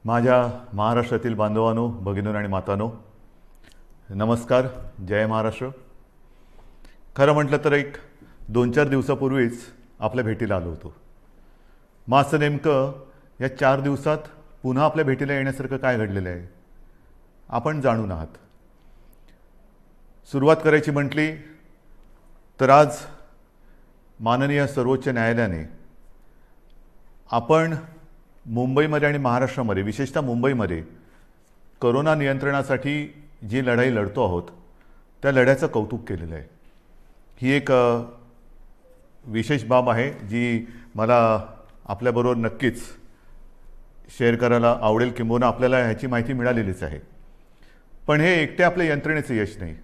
माझ्या महाराष्ट्रातील बांधवांनो, भगिनींनो आणि मातांनो, नमस्कार. जय महाराष्ट्र. खरं म्हटलं तर एक 2-4 दिवसापूर्वीच आपल्या भेटीला आलो होतो. मग असं नेमकं या 4 दिवसात पुन्हा आपल्या भेटीला येण्यासारखं काय घडलेलं आहे आपण जाणून आहात. सुरुवात करायची म्हटली तर आज माननीय सर्वोच्च न्यायालयाने आपण मुंबईमध्ये आणि महाराष्ट्रामध्ये, विशेषतः मुंबईमध्ये कोरोना नियंत्रणासाठी जी लढाई लढतो आहोत त्या लढ्याचं कौतुक केलेलं आहे. ही एक विशेष बाब आहे जी मला आपल्याबरोबर नक्कीच शेअर करायला आवडेल. किंबहुना आपल्याला ह्याची माहिती मिळालेलीच आहे. पण हे एकटे आपल्या यंत्रणेचं यश नाही.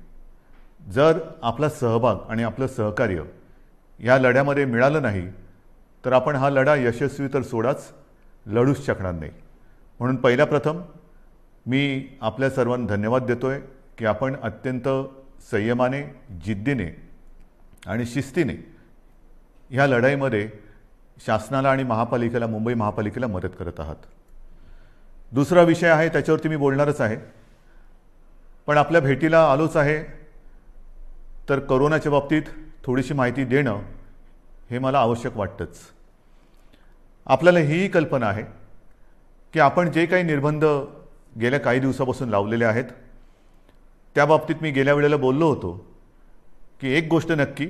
जर आपला सहभाग आणि आपलं सहकार्य या लढ्यामध्ये मिळालं नाही तर आपण हा लढा यशस्वी तर सोडाच, लढूच शकणार नाही. म्हणून पहिल्या प्रथम मी आपल्या सर्वांना धन्यवाद देतोय की आपण अत्यंत संयमाने, जिद्दीने आणि शिस्तीने ह्या लढाईमध्ये शासनाला आणि महापालिकेला, मुंबई महापालिकेला मदत करत आहात. दुसरा विषय आहे, त्याच्यावरती मी बोलणारच आहे. पण आपल्या भेटीला आलोच आहे तर कोरोनाच्या बाबतीत थोडीशी माहिती देणं हे मला आवश्यक वाटतंच. आपल्याला ही कल्पना आहे की आपण जे काही निर्बंध गेल्या काही दिवसापासून लावलेले आहेत त्या बाबतीत मी गेल्या वेळेला बोललो होतो की एक गोष्ट नक्की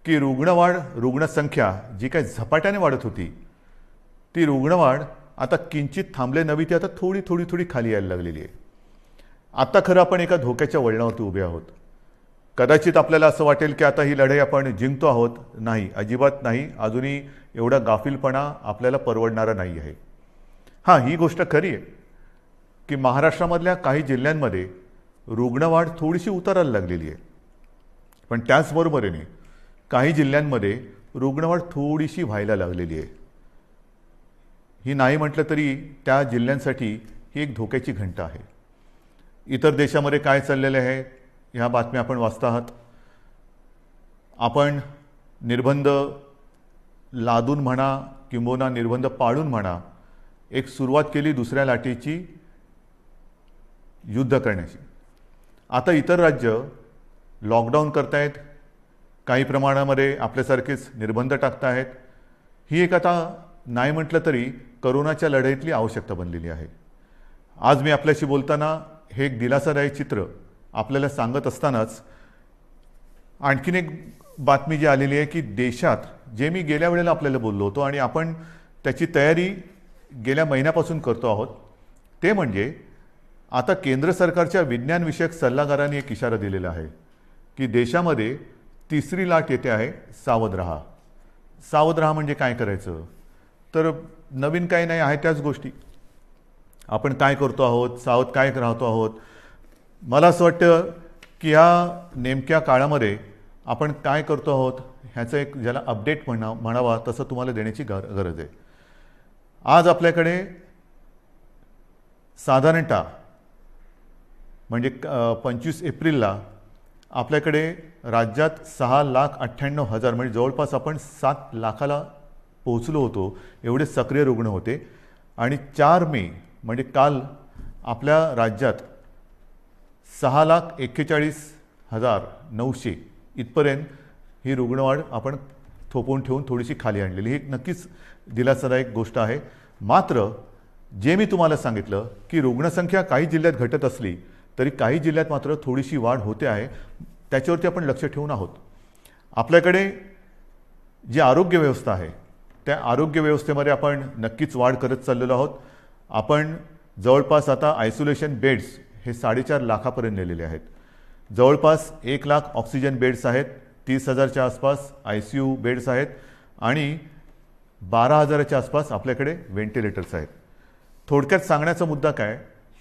की रुग्णसंख्या जी काही झपाट्याने वाढत होती ती रुग्णवाढ आता किंचित थांबले नव्हे, ती आता थोडी खाली यायला लागलेली आहे. आता खरं आपण एका धोक्याच्या वळणावरती उभे आहोत. कदाचित आपल्याला असं वाटेल की आता ही लढाई आपण जिंकतो आहोत. नाही, अजिबात नाही. अजूनही एवढा गाफीलपणा आपल्याला परवडणारा नाही आहे. हां, ही गोष्ट खरी आहे की महाराष्ट्रामधल्या काही जिल्ह्यांमध्ये रुग्णवाढ थोडीशी उतरायला लागलेली आहे. पण त्याचबरोबरीने काही जिल्ह्यांमध्ये रुग्णवाढ थोडीशी व्हायला लागलेली आहे. ही नाही म्हटलं तरी त्या जिल्ह्यांसाठी ही एक धोक्याची घंटा आहे. इतर देशामध्ये काय चाललेलं आहे ह्या बातम्या आपण वाचता आहात. आपण निर्बंध लादून म्हणा किंबहुना निर्बंध पाळून म्हणा, एक सुरुवात केली दुसऱ्या लाटेची युद्ध करण्याची. आता इतर राज्य लॉकडाऊन करतायत, काही प्रमाणामध्ये आपल्यासारखेच निर्बंध टाकतायत. ही एक आता नाही म्हटलं तरी कोरोनाच्या लढाईतली आवश्यकता बनलेली आहे. आज मी आपल्याशी बोलताना हे एक दिलासादायक चित्र आपल्याला सांगत असतानाच आणखीन एक बातमी जी आलेली आहे की देशात, जे मी गेल्या वेळेला आपल्याला बोललो होतो आणि आपण त्याची तयारी गेल्या महिन्यापासून करतो आहोत, ते म्हणजे आता केंद्र सरकारच्या विज्ञानविषयक सल्लागारांनी एक इशारा दिलेला आहे की देशामध्ये तिसरी लाट येते आहे, सावध राहा. सावध राहा म्हणजे काय करायचं तर नवीन काही नाही आहे, त्याच गोष्टी आपण काय करतो आहोत, सावध काय राहतो आहोत. मला असं वाटतं की ह्या नेमक्या काळामध्ये आपण काय करतो आहोत ह्याचं एक, ज्याला अपडेट म्हणावा तसं तुम्हाला देण्याची गरज आहे. आज आपल्याकडे साधारणतः म्हणजे 25 एप्रिलला आपल्याकडे राज्यात 6,98,000 म्हणजे जवळपास आपण 7 लाखाला पोहोचलो होतो, एवढे सक्रिय रुग्ण होते. आणि 4 मे म्हणजे काल आपल्या राज्यात 6,41,900 इथपर्यंत ही रुग्णवाढ आपण थोपवून ठेवून थोडीशी खाली आणलेली. ही नक्कीच दिलासादायक गोष्ट आहे. मात्र जे मी तुम्हाला सांगितलं की रुग्णसंख्या काही जिल्ह्यात घटत असली तरी काही जिल्ह्यात मात्र थोडीशी वाढ होते आहे, त्याच्यावरती आपण लक्ष ठेवून आहोत. आपल्याकडे जी आरोग्य व्यवस्था आहे त्या आरोग्य व्यवस्थेमध्ये आपण नक्कीच वाढ करत चाललेलो आहोत. आपण जवळपास आता आयसोलेशन बेड्स हे 4.5 लाखापर्यंत नेलेले आहेत. जवळपास 1 लाख ऑक्सिजन बेड्स आहेत, 30,000च्या आसपास ICU बेड्स आहेत आणि 12,000च्या आसपास आपल्याकडे व्हेंटिलेटर्स आहेत. थोडक्यात सांगण्याचा मुद्दा काय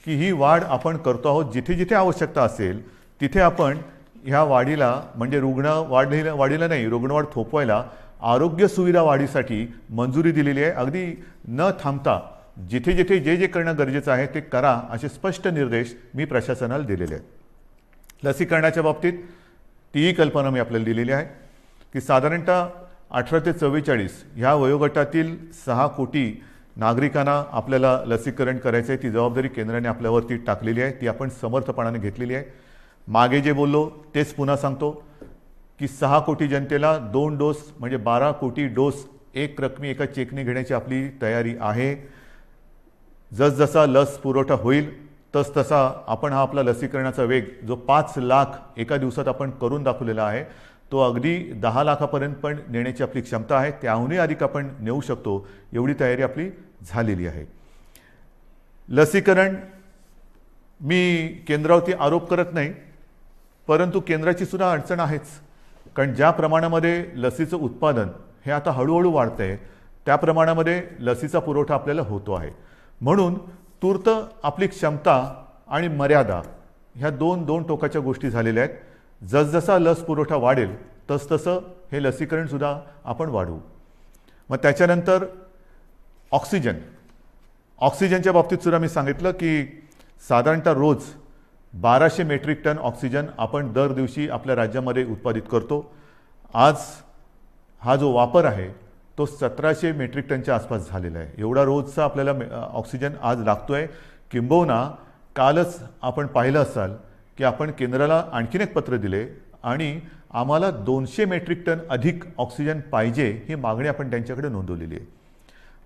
की ही वाढ आपण करतो आहोत. जिथे जिथे आवश्यकता असेल तिथे आपण ह्या वाढीला, म्हणजे वाढीला नाही, रुग्णवाढ थोपवायला आरोग्य सुविधा वाढीसाठी मंजुरी दिलेली आहे. अगदी न थांबता जिथे जिथे जे जे करणं गरजेचं आहे ते करा, असे स्पष्ट निर्देश मी प्रशासनाला दिलेले आहेत. लसीकरणाच्या बाबतीत तीही कल्पना मी आपल्याला दिलेली आहे की साधारणतः 18 ते 44 ह्या वयोगटातील 6 कोटी नागरिकांना आपल्याला लसीकरण करायचं आहे, ती जबाबदारी केंद्राने आपल्यावरती टाकलेली आहे, ती आपण समर्थपणाने घेतलेली आहे. मागे जे बोललो तेच पुन्हा सांगतो की 6 कोटी जनतेला 2 डोस म्हणजे 12 कोटी डोस एक रकमी एका चेकने घेण्याची आपली तयारी आहे. जसजसा लस पुरवठा होईल तसतसा आपण हा आपला लसीकरणाचा वेग जो 5 लाख एका दिवसात आपण करून दाखवलेला आहे तो अगदी 10 लाखापर्यंत पण नेण्याची आपली क्षमता आहे. त्याहूनही अधिक आपण नेऊ शकतो एवढी तयारी आपली झालेली आहे. लसीकरण मी केंद्रावरती आरोप करत नाही, परंतु केंद्राची सुद्धा अडचण आहेच. कारण ज्या प्रमाणामध्ये लसीचं उत्पादन हे आता हळूहळू वाढतंय त्या प्रमाणामध्ये लसीचा पुरवठा आपल्याला होतो आहे. म्हणून तूर्त आपली क्षमता आणि मर्यादा ह्या दोन टोकाच्या गोष्टी झालेल्या आहेत. जसजसा लस पुरवठा वाढेल तसतसं हे लसीकरण सुद्धा आपण वाढवू. मग त्याच्यानंतर ऑक्सिजनच्या बाबतीत सुद्धा मी सांगितलं की साधारणतः रोज 1200 मेट्रिक टन ऑक्सिजन आपण दर दिवशी आपल्या राज्यामध्ये उत्पादित करतो. आज हा जो वापर आहे तो 1700 मेट्रिक टनच्या आसपास झालेला आहे. एवढा रोजचा आपल्याला ऑक्सिजन आज लागतोय. किंबहुना कालच आपण पाहिलं असाल की आपण केंद्राला आणखीन एक पत्र दिले आणि आम्हाला 200 मेट्रिक टन अधिक ऑक्सिजन पाहिजे ही मागणी आपण त्यांच्याकडे नोंदवलेली आहे.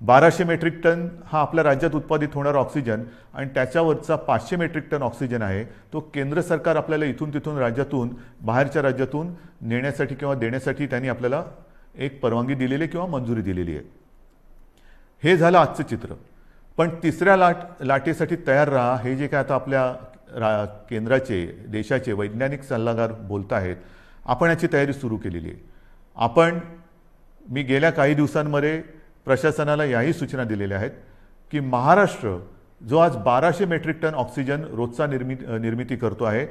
1200 मेट्रिक टन हा आपल्या राज्यात उत्पादित होणारा ऑक्सिजन आणि त्याच्यावरचा 500 मेट्रिक टन ऑक्सिजन आहे तो केंद्र सरकार आपल्याला इथून तिथून राज्यातून बाहेरच्या राज्यातून नेण्यासाठी किंवा देण्यासाठी त्यांनी आपल्याला एक परवानगी दिलेली किंवा मंजुरी दिलेली आहे. हे झालं आजचं चित्र. पण तिसऱ्या लाटेसाठी तयार राहा हे जे काय आता आपल्या केंद्राचे देशाचे वैज्ञानिक सल्लागार बोलत आहेत आपण याची तयारी सुरू केलेली आहे. मी गेल्या काही दिवसांमध्ये प्रशासनाला याही सूचना दिलेल्या आहेत की महाराष्ट्र जो आज 1200 मेट्रिक टन ऑक्सिजन रोजचा निर्मिती करतो आहे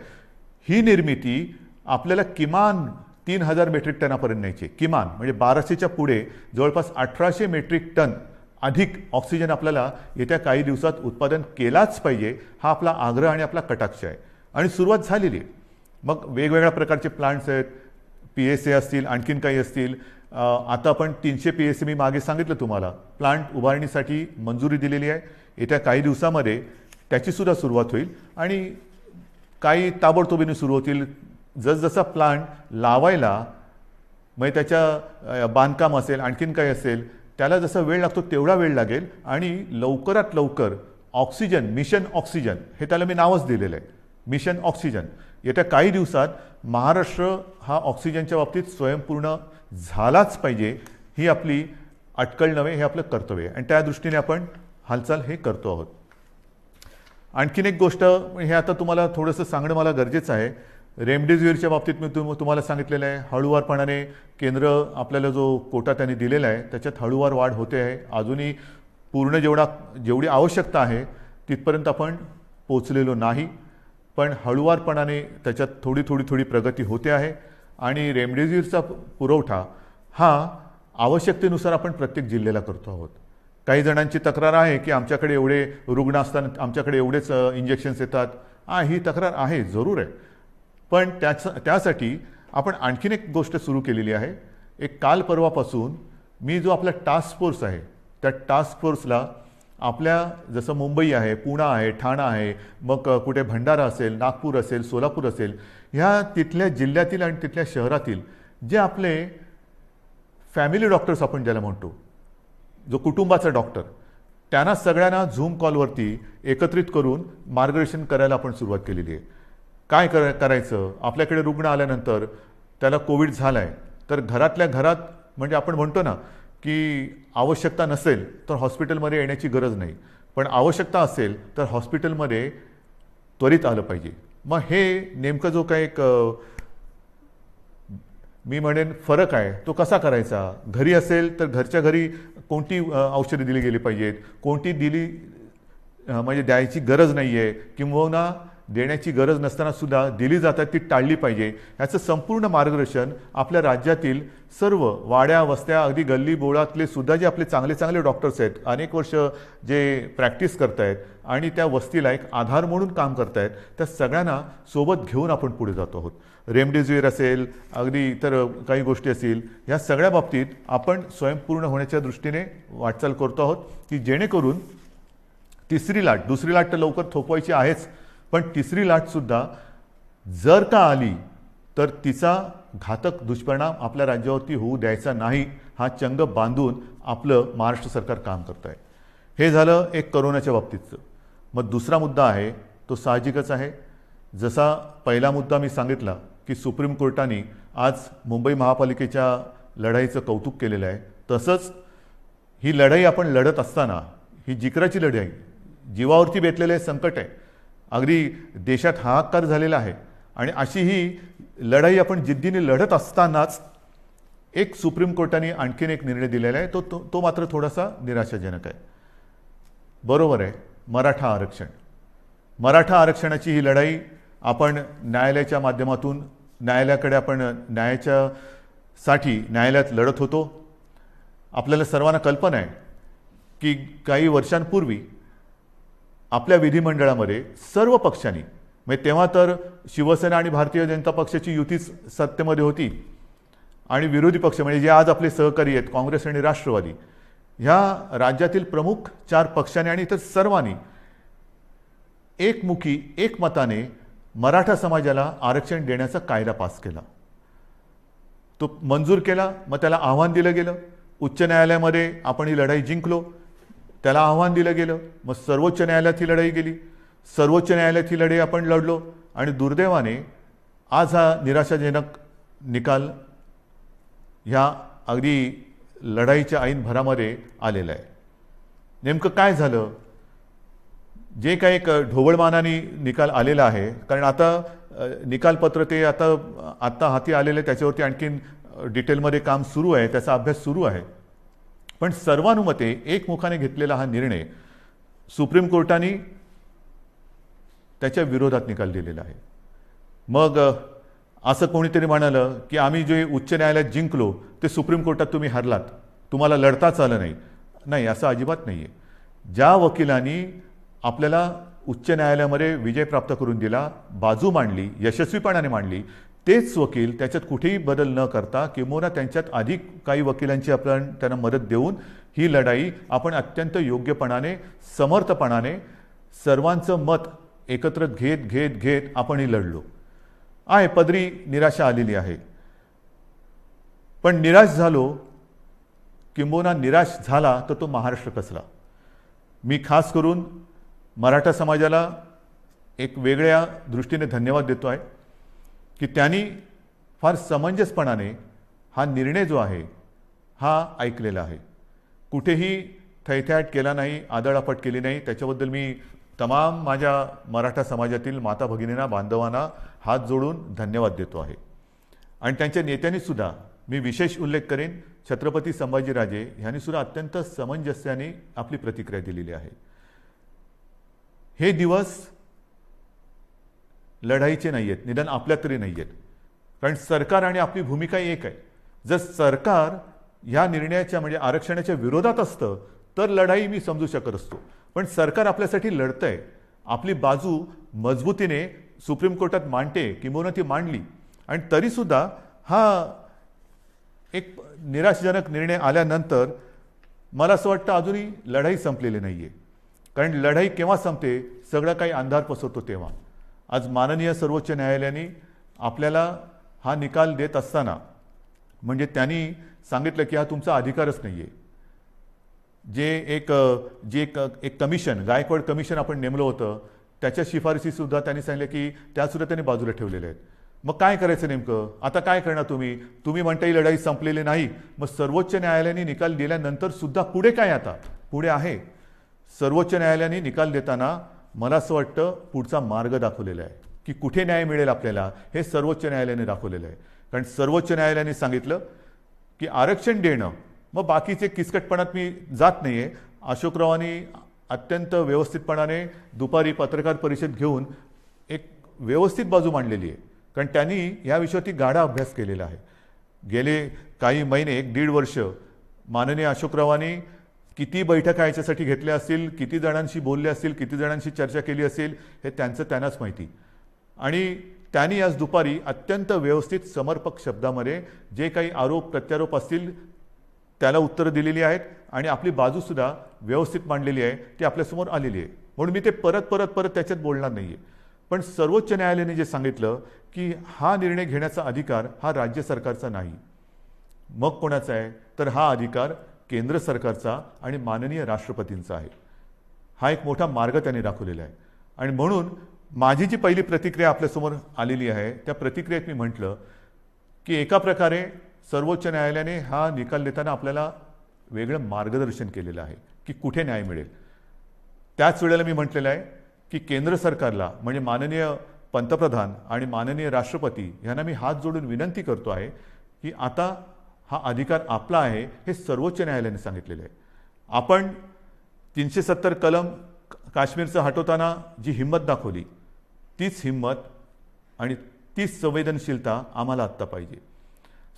ही निर्मिती आपल्याला किमान 3000 मेट्रिक टनापर्यंत न्यायची. किमान म्हणजे 1200च्या पुढे जवळपास 1800 मेट्रिक टन अधिक ऑक्सिजन आपल्याला येत्या काही दिवसात उत्पादन केलाच पाहिजे हा आपला आग्रह आणि आपला कटाक्ष आहे. आणि सुरुवात झालेली आहे. मग वेगवेगळ्या प्रकारचे प्लांट्स आहेत, PSA असतील, आणखीन काही असतील. आता आपण 300 PSA मी मागे सांगितलं तुम्हाला प्लांट उभारणीसाठी मंजुरी दिलेली आहे. येत्या काही दिवसामध्ये त्याची सुद्धा सुरुवात होईल आणि काही ताबडतोबीने सुरू होतील. जसजसा प्लांट लावायला म्हणजे त्याच्या बांधकाम असेल आणखीन काही असेल त्याला जसा वेळ लागतो तेवढा वेळ लागेल आणि लवकरात लवकर ऑक्सिजन मिशन ऑक्सिजन हे त्याला मी नावच दिलेलं आहे मिशन ऑक्सिजन. येत्या काही दिवसात महाराष्ट्र हा ऑक्सिजनच्या बाबतीत स्वयंपूर्ण झालाच पाहिजे ही आपली अटकळ नव्हे हे आपलं कर्तव्य आहे आणि त्या दृष्टीने आपण हालचाल हे करतो आहोत. आणखीन एक गोष्ट हे आता तुम्हाला थोडंसं सांगणं मला गरजेचं आहे. रेमडेसिवीरच्या बाबतीत मी तुम्हाला सांगितलेलं आहे हळूवारपणाने केंद्र आपल्याला जो कोटा त्यांनी दिलेला आहे त्याच्यात हळूवार वाढ होते आहे. अजूनही पूर्ण जेवढी आवश्यकता आहे तिथपर्यंत आपण पोचलेलो नाही, पण हळूवारपणाने त्याच्यात थोडी प्रगती होते आहे. आणि रेमडेसिवीरचा पुरवठा हा आवश्यकतेनुसार आपण प्रत्येक जिल्ह्याला करतो आहोत. काही जणांची तक्रार आहे की आमच्याकडे एवढे रुग्ण असताना आमच्याकडे एवढेच इंजेक्शन्स येतात. ही तक्रार आहे, जरूर आहे. पण त्यासाठी आपण आणखीन एक गोष्ट सुरू केलेली आहे. एक काल परवापासून मी जो आपला टास्क फोर्स आहे त्या टास्क फोर्सला आपल्या जसं मुंबई आहे, पुणे आहे, ठाणा आहे, मग कुठे भंडारा असेल, नागपूर असेल, सोलापूर असेल, ह्या तिथल्या जिल्ह्यातील आणि तिथल्या शहरातील जे आपले फॅमिली डॉक्टर्स आपण ज्याला म्हणतो जो कुटुंबाचा डॉक्टर त्यांना सगळ्यांना झूम कॉलवरती एकत्रित करून मार्गदर्शन करायला आपण सुरुवात केलेली आहे. काय करायचं आपल्याकडे रुग्ण आल्यानंतर त्याला कोविड झालाय तर घरातल्या घरात म्हणजे आपण म्हणतो ना की आवश्यकता नसेल तर हॉस्पिटलमध्ये येण्याची गरज नाही, पण आवश्यकता असेल तर हॉस्पिटलमध्ये त्वरित आलं पाहिजे. मग हे नेमकं जो काही एक मी म्हणेन फरक आहे तो कसा करायचा. घरी असेल तर घरच्या घरी कोणती औषधे दिली गेली पाहिजेत, कोणती दिली म्हणजे द्यायची गरज नाही आहे, किंबहुना देण्याची गरज नसताना सुद्धा दिली जातात ती टाळली पाहिजे, याचं संपूर्ण मार्गदर्शन आपल्या राज्यातील सर्व वाड्या वस्त्या अगदी गल्ली बोळातले सुद्धा जे आपले चांगले चांगले डॉक्टर्स आहेत, अनेक वर्ष जे प्रॅक्टिस करतायत आणि त्या वस्तीला एक आधार म्हणून काम करतायत, त्या सगळ्यांना सोबत घेऊन आपण पुढे जातो आहोत. रेमडेसिवीर असेल, अगदी इतर काही गोष्टी असतील, या सगळ्या बाबतीत आपण स्वयंपूर्ण होण्याच्या दृष्टीने वाटचाल करतो आहोत की जेणेकरून तिसरी लाट, दुसरी लाट तर लवकर थोपवायची आहेच, पण तिसरी लाटसुद्धा जर का आली तर तिचा घातक दुष्परिणाम आपल्या राज्यावरती होऊ द्यायचा नाही, हा चंग बांधून आपलं महाराष्ट्र सरकार काम करत आहे. हे झालं एक करोनाच्या बाबतीतचं. मग दुसरा मुद्दा आहे तो साहजिकच आहे. जसा पहिला मुद्दा मी सांगितला की सुप्रीम कोर्टाने आज मुंबई महापालिकेच्या लढाईचं कौतुक केलेलं आहे, तसंच ही लढाई आपण लढत असताना ही जिकराची लढाई, जीवावरती बेतलेले संकट आहे, अगदी देशात हाहाकार झालेला आहे, आणि अशी ही लढाई आपण जिद्दीने लढत असतानाच एक सुप्रीम कोर्टाने आणखीन एक निर्णय दिलेला आहे, तो मात्र थोडासा निराशाजनक आहे. बरोबर आहे, मराठा आरक्षण. मराठा आरक्षणाची ही लढाई आपण न्यायालयाच्या माध्यमातून न्यायालयाकडे आपण न्यायालयात लढत होतो. आपल्याला सर्वांना कल्पना आहे की काही वर्षांपूर्वी आपल्या विधिमंडळामध्ये सर्व पक्षांनी, म्हणजे तेव्हा तर शिवसेना आणि भारतीय जनता पक्षाची युतीच सत्तेमध्ये होती, आणि विरोधी पक्ष म्हणजे जे आज आपले सहकारी आहेत काँग्रेस आणि राष्ट्रवादी, ह्या राज्यातील प्रमुख 4 पक्षांनी आणि इतर सर्वांनी एकमुखी एकमताने मराठा समाजाला आरक्षण देण्याचा कायदा पास केला. तो मंजूर केला. मग त्याला आव्हान दिलं गेलं. उच्च न्यायालयामध्ये आपण ही लढाई जिंकलो. त्याला आव्हान दिलं गेलं. मग सर्वोच्च न्यायालयात ही लढाई गेली. सर्वोच्च न्यायालयात ही लढाई आपण लढलो, आणि दुर्दैवाने आज हा निराशाजनक निकाल ह्या अगदी लढाईच्या ऐन भरामध्ये आलेला आहे. नेमकं काय झालं? जे काही एक ढोबळमानाने निकाल आलेला आहे, कारण आता निकालपत्र ते आता हाती आलेले, त्याच्यावरती आणखीन डिटेलमध्ये काम सुरू आहे, त्याचा अभ्यास सुरू आहे. पण सर्वानुमते एकमुखाने घेतलेला हा निर्णय सुप्रीम कोर्टाने त्याच्या विरोधात निकाल दिलेला आहे. मग असं कोणीतरी म्हणालं की आम्ही जे उच्च न्यायालयात जिंकलो ते सुप्रीम कोर्टात तुम्ही हरलात, तुम्हाला लढताच आलं नाही. नाही, असं अजिबात नाही आहे. ज्या वकिलांनी आपल्याला उच्च न्यायालयामध्ये विजय प्राप्त करून दिला, बाजू मांडली, यशस्वीपणाने मांडली, तेच वकील त्याच्यात कुठेही बदल न करता किंवा त्यांच्यात अधिक काही वकिलांची आपण त्यांना मदत देऊन ही लढाई आपण अत्यंत योग्यपणाने, समर्थपणाने सर्वांचं मत एकत्र घेत आपण ही लढलो आहे. पदरी निराशा आलेली आहे, पण निराश झालो किंबहुना निराश झाला तर तो महाराष्ट्र कसला. मी खास करून मराठा समाजाला एक वेगळ्या दृष्टीने धन्यवाद देतो आहे की त्यांनी फार समंजसपणाने हा निर्णय जो आहे हा ऐकलेला आहे. कुठेही थैथयाट केला नाही, आदळआपट केली नाही. त्याच्याबद्दल मी तमाम माझ्या मराठा समाजातील माता भगिनींना, बांधवांना हात जोडून धन्यवाद देतो आहे. आणि त्यांच्या नेत्यांनी सुद्धा मी विशेष उल्लेख करेन, छत्रपती संभाजीराजे यांनी सुद्धा अत्यंत समंजस्याने आपली प्रतिक्रिया दिलेली आहे. हे दिवस लढाईचे नाही आहेत, निदान आपल्या तरी नाही आहेत, कारण सरकार आणि आपली भूमिका एक आहे. जर सरकार ह्या निर्णयाच्या म्हणजे आरक्षणाच्या विरोधात असतं तर लढाई मी समजू शकत असतो, पण सरकार आपल्यासाठी लढतंय, आपली बाजू मजबूतीने सुप्रीम कोर्टात मांडते किंवा ती मांडली, आणि तरीसुद्धा हा एक निराशाजनक निर्णय आल्यानंतर मला असं वाटतं अजूनही लढाई संपलेली नाही आहे. कारण लढाई केव्हा संपते? सगळं काही अंधार पसरतो तेव्हा. आज माननीय सर्वोच्च न्यायालयाने आपल्याला हा निकाल देत असताना म्हणजे त्यांनी सांगितलं की हा तुमचा अधिकारच नाही आहे. जे एक कमिशन, गायकवाड कमिशन आपण नेमलं होतं, त्याच्या शिफारशीसुद्धा त्यांनी सांगितलं की त्यासुद्धा त्यांनी बाजूला ठेवलेल्या आहेत. मग काय करायचं नेमकं? आता काय करणार तुम्ही म्हणता ही लढाई संपलेली नाही. मग सर्वोच्च न्यायालयाने निकाल दिल्यानंतर सुद्धा पुढे काय? आता पुढे आहे. सर्वोच्च न्यायालयाने निकाल देताना मला असं वाटतं पुढचा मार्ग दाखवलेला आहे की कुठे न्याय मिळेल आपल्याला, हे सर्वोच्च न्यायालयाने दाखवलेलं आहे. कारण सर्वोच्च न्यायालयाने सांगितलं की आरक्षण देणं, मग बाकीचे किचकटपणात मी जात नाही आहे. अशोकरावांनी अत्यंत व्यवस्थितपणाने दुपारी पत्रकार परिषद घेऊन एक व्यवस्थित बाजू मांडलेली आहे, कारण त्यांनी या विषयावरती गाढा अभ्यास केलेला आहे. गेले काही महिने 1-1.5 वर्ष माननीय अशोकरावांनी किती बैठका याच्यासाठी घेतल्या असतील, किती जणांशी बोलले असतील, किती जणांशी चर्चा केली असेल, हे त्यांनाच माहिती. आणि त्यांनी आज दुपारी अत्यंत व्यवस्थित समर्पक शब्दामध्ये जे काही आरोप प्रत्यारोप असतील त्याला उत्तरं दिलेली आहेत आणि आपली बाजूसुद्धा व्यवस्थित मांडलेली आहे, ती आपल्यासमोर आलेली आहे. म्हणून मी ते परत त्याच्यात बोलणार नाही आहे. पण सर्वोच्च न्यायालयाने जे सांगितलं की हा निर्णय घेण्याचा अधिकार हा राज्य सरकारचा नाही, मग कोणाचा आहे, तर हा अधिकार केंद्र सरकारचा आणि माननीय राष्ट्रपतींचा आहे. हा एक मोठा मार्ग त्यांनी दाखवलेला आहे. आणि म्हणून माझी जी पहिली प्रतिक्रिया आपल्यासमोर आलेली आहे त्या प्रतिक्रियेत मी म्हटलं की एका प्रकारे सर्वोच्च न्यायालयाने हा निकाल देताना आपल्याला वेगळं मार्गदर्शन केलेलं आहे की कुठे न्याय मिळेल. त्याच वेळेला मी म्हटलेलं आहे की केंद्र सरकारला म्हणजे माननीय पंतप्रधान आणि माननीय राष्ट्रपती यांना मी हात जोडून विनंती करतो आहे की आता हा अधिकार आपला आहे हे सर्वोच्च न्यायालयाने सांगितलेलं आहे. आपण 370 कलम काश्मीरचं हटवताना जी हिंमत दाखवली तीच हिंमत आणि तीच संवेदनशीलता आम्हाला आत्ता पाहिजे.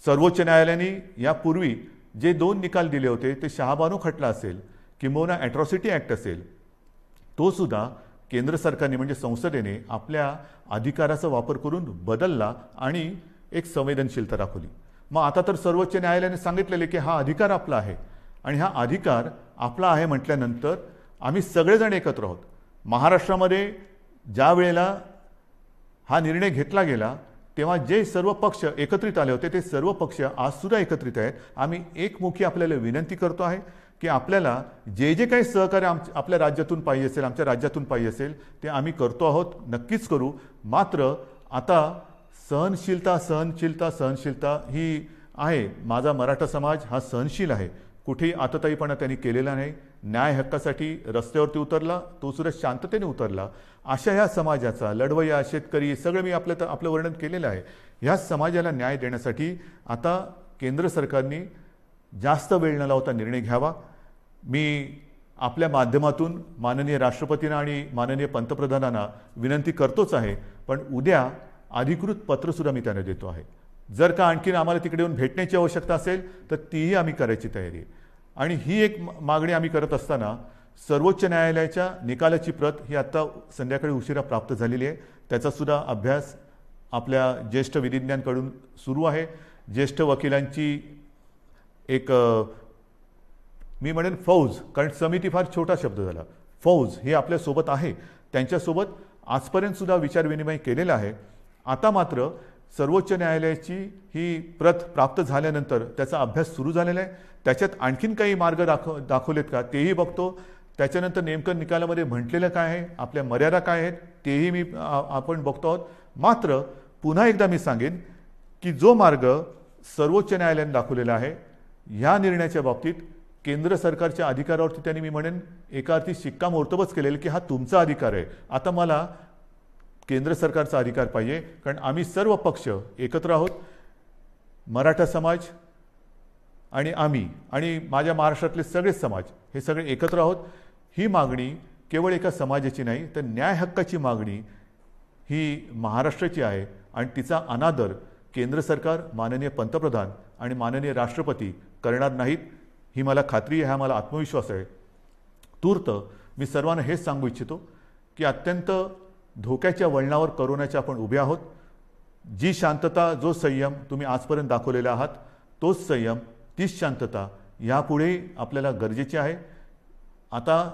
सर्वोच्च न्यायालयाने यापूर्वी जे 2 निकाल दिले होते ते शहाबानू खटला असेल किंबहुना ॲट्रॉसिटी ॲक्ट असेल, तो सुद्धा केंद्र सरकारने म्हणजे संसदेने आपल्या अधिकाराचा वापर करून बदलला आणि एक संवेदनशीलता दाखवली. मग आता तर सर्वोच्च न्यायालयाने सांगितलेले की हा अधिकार आपला आहे आणि हा अधिकार आपला आहे म्हटल्यानंतर आम्ही सगळेजण एकत्र आहोत. महाराष्ट्रामध्ये ज्या वेळेला हा निर्णय घेतला गेला तेव्हा जे सर्व पक्ष एकत्रित आले होते ते सर्व पक्ष आजसुद्धा एकत्रित आहेत. आम्ही एकमुखी आपल्याला विनंती करतो आहे की आपल्याला जे जे काही सहकार्य आपल्या राज्यातून पाहिजे असेल, आमच्या राज्यातून पाहिजे असेल ते आम्ही करतो आहोत, नक्कीच करू. मात्र आता सहनशीलता ही आहे. माझा मराठा समाज हा सहनशील आहे, कुठेही आतताईपणा त्यांनी केलेला नाही. न्याय हक्कासाठी रस्त्यावरती उतरला, तो सुद्धा शांततेने उतरला. अशा ह्या समाजाचा लढवय्या शेतकरी सगळं मी आपलं वर्णन केलेलं आहे. ह्या समाजाला न्याय देण्यासाठी आता केंद्र सरकारने जास्त वेळ न लावता निर्णय घ्यावा. मी आपल्या माध्यमातून माननीय राष्ट्रपतींना आणि माननीय पंतप्रधानांना विनंती करतोच आहे, पण उद्या अधिकृत पत्रसुद्धा मी त्यांना देतो आहे. जर का आणखीन आम्हाला तिकडे येऊन भेटण्याची आवश्यकता असेल तर तीही आम्ही करायची तयारी आहे. आणि ही एक मागणी आम्ही करत असताना सर्वोच्च न्यायालयाच्या निकालाची प्रत ही आत्ता संध्याकाळी उशिरा प्राप्त झालेली आहे. त्याचासुद्धा अभ्यास आपल्या ज्येष्ठ विधिज्ञांकडून सुरू आहे. ज्येष्ठ वकिलांची एक मी म्हणेन फौज, कारण समिती फार छोटा शब्द झाला, फौज हे आपल्यासोबत आहे. त्यांच्यासोबत आजपर्यंतसुद्धा विचारविनिमय केलेला आहे. आता मात्र सर्वोच्च न्यायालयाची ही प्रत प्राप्त झाल्यानंतर त्याचा अभ्यास सुरू झालेला आहे. त्याच्यात आणखीन काही मार्ग दाखवलेत का तेही बघतो. त्याच्यानंतर नेमकं निकालामध्ये म्हटलेलं काय आहे, आपल्या मर्यादा काय आहेत तेही आपण बघतो आहोत. मात्र पुन्हा एकदा मी सांगेन की जो मार्ग सर्वोच्च न्यायालयाने दाखवलेला आहे ह्या निर्णयाच्या बाबतीत केंद्र सरकारच्या अधिकारावरती त्यांनी मी म्हणेन एका अर्थी शिक्कामोर्तबच केलेलं की हा तुमचा अधिकार आहे. आता मला केंद्र सरकारचा अधिकार पाहिजे, कारण आम्ही सर्व पक्ष एकत्र आहोत. मराठा समाज आणि आम्ही आणि माझ्या महाराष्ट्रातले सगळे समाज हे सगळे एकत्र आहोत. ही मागणी केवळ एका समाजाची नाही तर न्याय हक्काची मागणी ही महाराष्ट्राची आहे आणि तिचा अनादर केंद्र सरकार, माननीय पंतप्रधान आणि माननीय राष्ट्रपती करणार नाहीत ही मला खात्री आहे, हा मला आत्मविश्वास आहे. तूर्त मी सर्वांना हेच सांगू इच्छितो की अत्यंत धोक्याच्या वळणावर कोरोनाच्या आपण उभे आहोत. जी शांतता, जो संयम तुम्ही आजपर्यंत दाखवलेला आहात तोच संयम, तीच शांतता यापुढे आपल्याला गरजेची आहे. आता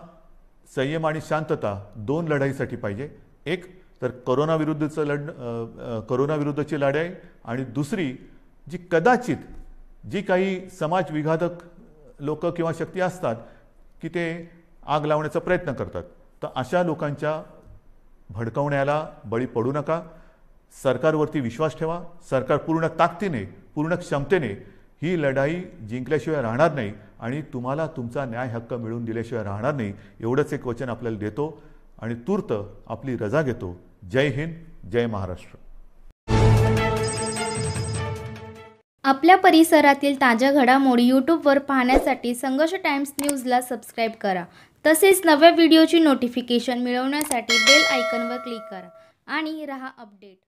संयम आणि शांतता 2 लढाईसाठी पाहिजे. एक तर कोरोनाविरुद्धची लढाई आणि दुसरी जी कदाचित जी काही समाज विघातक लोक किंवा शक्ती असतात की ते आग लावण्याचा प्रयत्न करतात, तर अशा लोकांच्या भडकवण्याला बळी पडू नका. सरकारवरती विश्वास ठेवा. सरकार पूर्ण ताकदीने, पूर्ण क्षमतेने ही लढाई जिंकल्याशिवाय राहणार नाही आणि तुम्हाला तुमचा न्याय हक्क मिळवून दिल्याशिवाय राहणार नाही. एवढंच एक वचन आपल्याला देतो आणि तूर्त आपली रजा घेतो. जय हिंद, जय महाराष्ट्र. आपल्या परिसरातील ताज्या घडामोडी यूट्यूबवर पाहण्यासाठी संघर्ष टाइम्स न्यूजला सबस्क्राईब करा. तसेच नव्या व्हिडिओची नोटिफिकेशन मिळवण्यासाठी बेल आयकॉनवर क्लिक करा आणि रहा अपडेट.